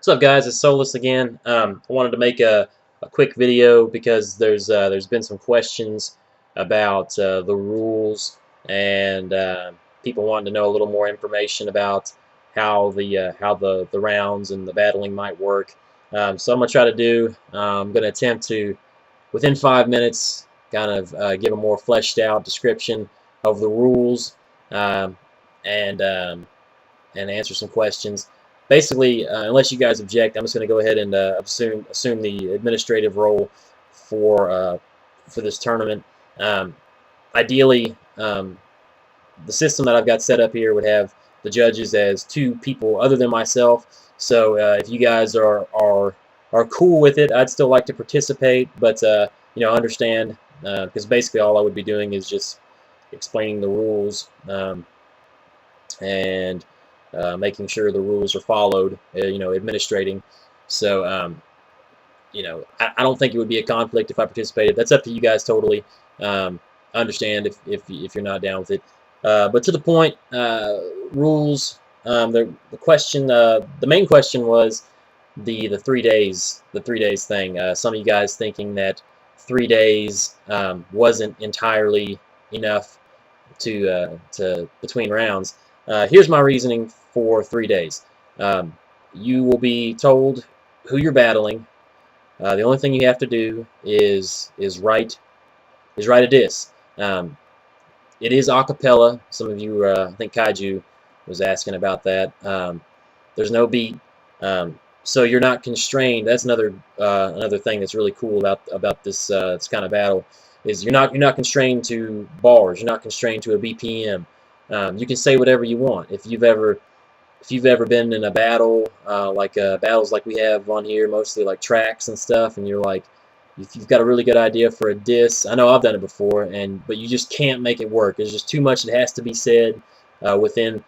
What's up, guys? It's Solus again. I wanted to make a quick video because there's been some questions about the rules and people wanting to know a little more information about how the rounds and the battling might work. So I'm gonna try to do. I'm gonna attempt to within 5 minutes kind of give a more fleshed out description of the rules um, and um, and answer some questions. Basically, unless you guys object, I'm just going to go ahead and assume the administrative role for this tournament. Um, Ideally, the system that I've got set up here would have the judges as two people other than myself. So if you guys are cool with it, I'd still like to participate, but understand because basically all I would be doing is just explaining the rules. And making sure the rules are followed, administrating. So, I don't think it would be a conflict if I participated. That's up to you guys totally. I understand if you're not down with it. But to the point, rules. The question, the main question was the 3 days, the 3 days thing. Some of you guys thinking that 3 days wasn't entirely enough to between rounds. Here's my reasoning for 3 days. You will be told who you're battling. The only thing you have to do is write a diss. It is a cappella. Some of you, I think Kaiju was asking about that. There's no beat, so you're not constrained. That's another thing that's really cool about this kind of battle is you're not constrained to bars. You're not constrained to a BPM. You can say whatever you want. If you've ever been in a battle, battles like we have on here, mostly like tracks and stuff, and you're like, if you've got a really good idea for a diss, I know I've done it before, but you just can't make it work. There's just too much that has to be said within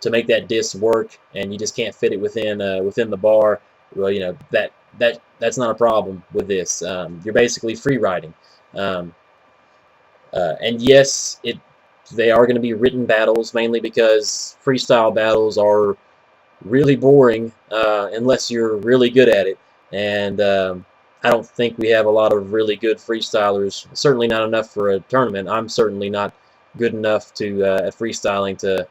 to make that diss work, and you just can't fit it within the bar. Well, that's not a problem with this. You're basically free writing, and yes, they are going to be written battles, mainly because freestyle battles are really boring unless you're really good at it. And I don't think we have a lot of really good freestylers. Certainly not enough for a tournament. I'm certainly not good enough to at freestyling to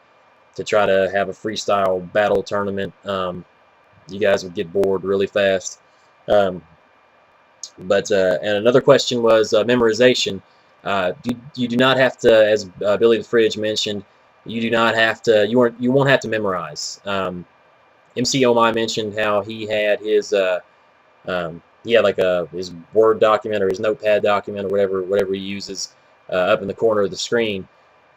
try to have a freestyle battle tournament. You guys would get bored really fast. Um, and another question was memorization. You do not have to, as Billy the Fridge mentioned, you do not have to. You won't have to memorize. MC Omai mentioned how he had like his Word document or his Notepad document or whatever he uses up in the corner of the screen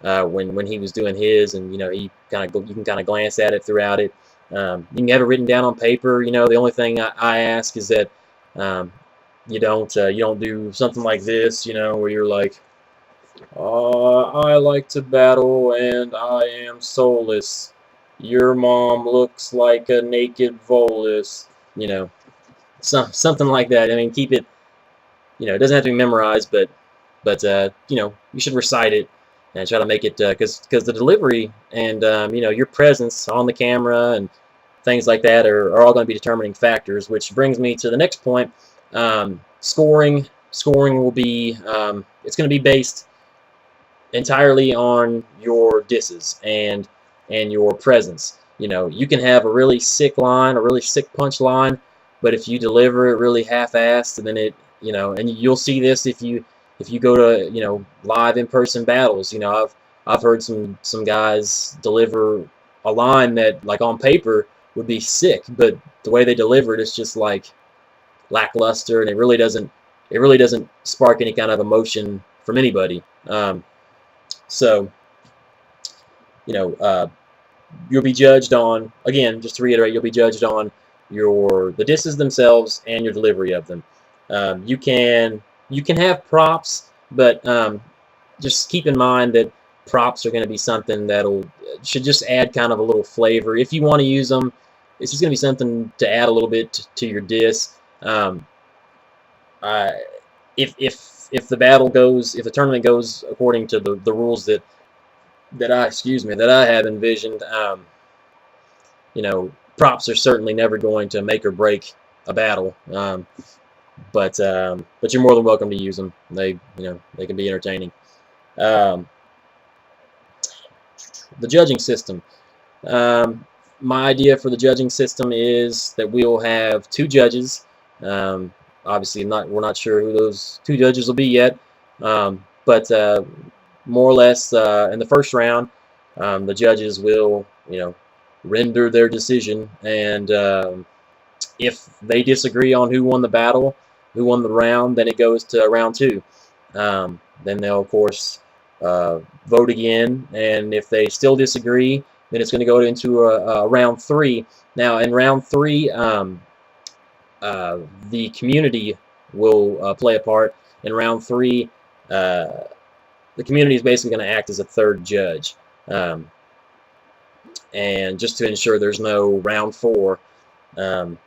when he was doing his, and you can kind of glance at it throughout it. You can have it written down on paper. The only thing I ask is that you don't do something like this, where you're like, I like to battle and I am soulless. Your mom looks like a naked volus. Something like that. I mean, keep it. It doesn't have to be memorized, but you should recite it and try to make it because the delivery and your presence on the camera and things like that are all going to be determining factors. Which brings me to the next point. Scoring will be it's going to be based entirely on your disses and your presence. You can have a really sick line, a really sick punch line, but if you deliver it really half-assed, and then and you'll see this if you go to live in-person battles. I've heard some guys deliver a line that like on paper would be sick, but the way they deliver it is just like lackluster, and it really doesn't spark any kind of emotion from anybody. So, you'll be judged on, again, just to reiterate, you'll be judged on the disses themselves and your delivery of them. You can have props, but just keep in mind that props are going to be something should just add kind of a little flavor. If you want to use them, it's just going to be something to add a little bit to your diss. If the tournament goes according to the rules that I have envisioned, props are certainly never going to make or break a battle. But you're more than welcome to use them. They can be entertaining. Um, the judging system. Um, my idea for the judging system is that we'll have 2 judges. Obviously, we're not sure who those 2 judges will be yet, but more or less in the first round, the judges will render their decision, and if they disagree on who won the battle, who won the round, then it goes to round 2. Then they'll of course vote again, and if they still disagree, then it's going to go into a round 3. Now, in round 3, the community will play a part. In round 3, the community is basically going to act as a third judge, and just to ensure there's no round 4. And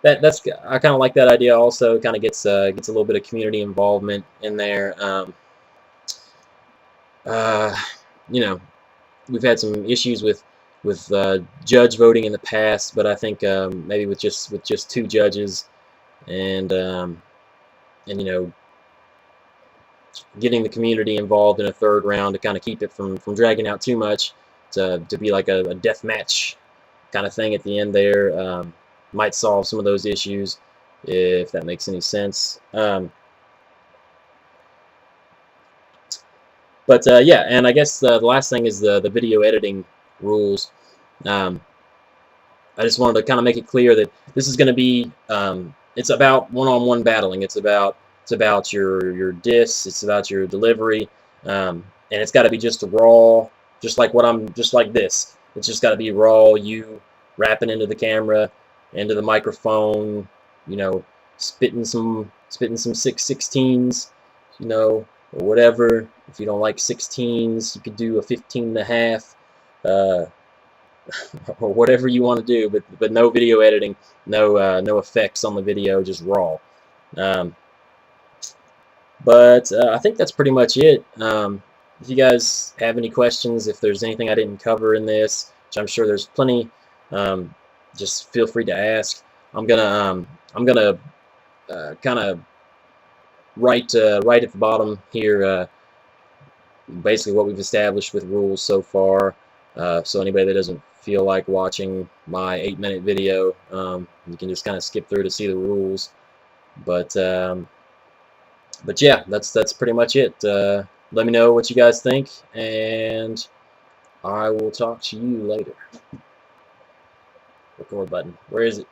that's I kind of like that idea. Also, kind of gets a little bit of community involvement in there. Uh, you know, we've had some issues with judge voting in the past, but I think maybe with just 2 judges, and getting the community involved in a third round to kind of keep it from dragging out too much, to be like a death match kind of thing at the end there, might solve some of those issues, if that makes any sense. But yeah, and I guess the last thing is the video editing rules. Um, I just wanted to kind of make it clear that this is going to be it's about one-on-one battling. It's about your diss. It's about your delivery, and it's got to be just raw, just like this. It's just got to be raw. You rapping into the camera, into the microphone, spitting some 6/16s, or whatever. If you don't like 16s, you could do a 15.5. Or whatever you want to do, but no video editing, no effects on the video, just raw. Um, but I think that's pretty much it. If you guys have any questions, if there's anything I didn't cover in this, which I'm sure there's plenty, just feel free to ask. I'm gonna kind of write right at the bottom here, basically what we've established with rules so far. So anybody that doesn't feel like watching my 8-minute video, you can just kind of skip through to see the rules. But yeah, that's pretty much it. Let me know what you guys think, and I will talk to you later. Record button. Where is it?